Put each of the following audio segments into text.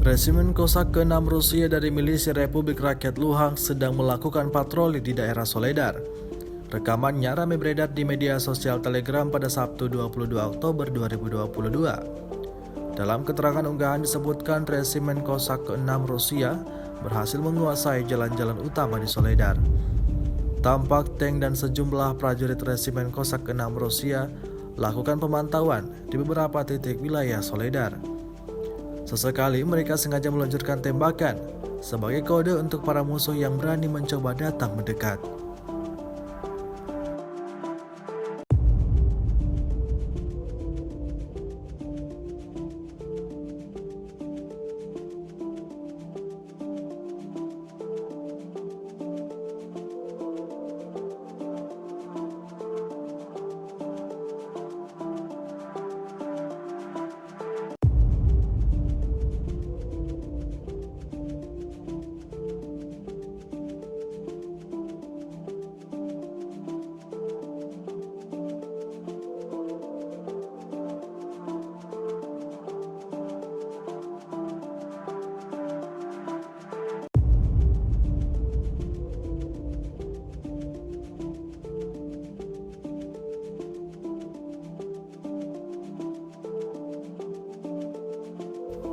Resimen Kosak ke-6 Rusia dari milisi Republik Rakyat Luhansk sedang melakukan patroli di daerah Soledar. Rekamannya ramai beredar di media sosial Telegram pada Sabtu 22 Oktober 2022. Dalam keterangan unggahan disebutkan Resimen Kosak ke-6 Rusia berhasil menguasai jalan-jalan utama di Soledar. Tampak tank dan sejumlah prajurit Resimen Kosak ke-6 Rusia lakukan pemantauan di beberapa titik wilayah Soledar. Sesekali mereka sengaja meluncurkan tembakan sebagai kode untuk para musuh yang berani mencoba datang mendekat.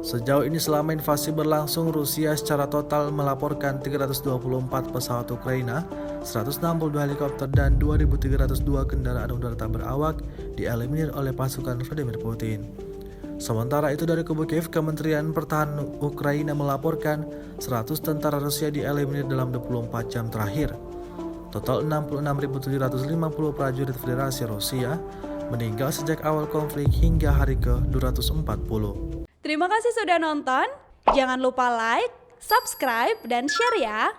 Sejauh ini selama invasi berlangsung, Rusia secara total melaporkan 324 pesawat Ukraina, 162 helikopter dan 2.302 kendaraan udara tak berawak dieliminir oleh pasukan Vladimir Putin. Sementara itu dari kubu Kiev, Kementerian Pertahanan Ukraina melaporkan 100 tentara Rusia dieliminir dalam 24 jam terakhir. Total 66.750 prajurit Federasi Rusia meninggal sejak awal konflik hingga hari ke-240. Terima kasih sudah nonton. Jangan lupa like, subscribe, dan share ya.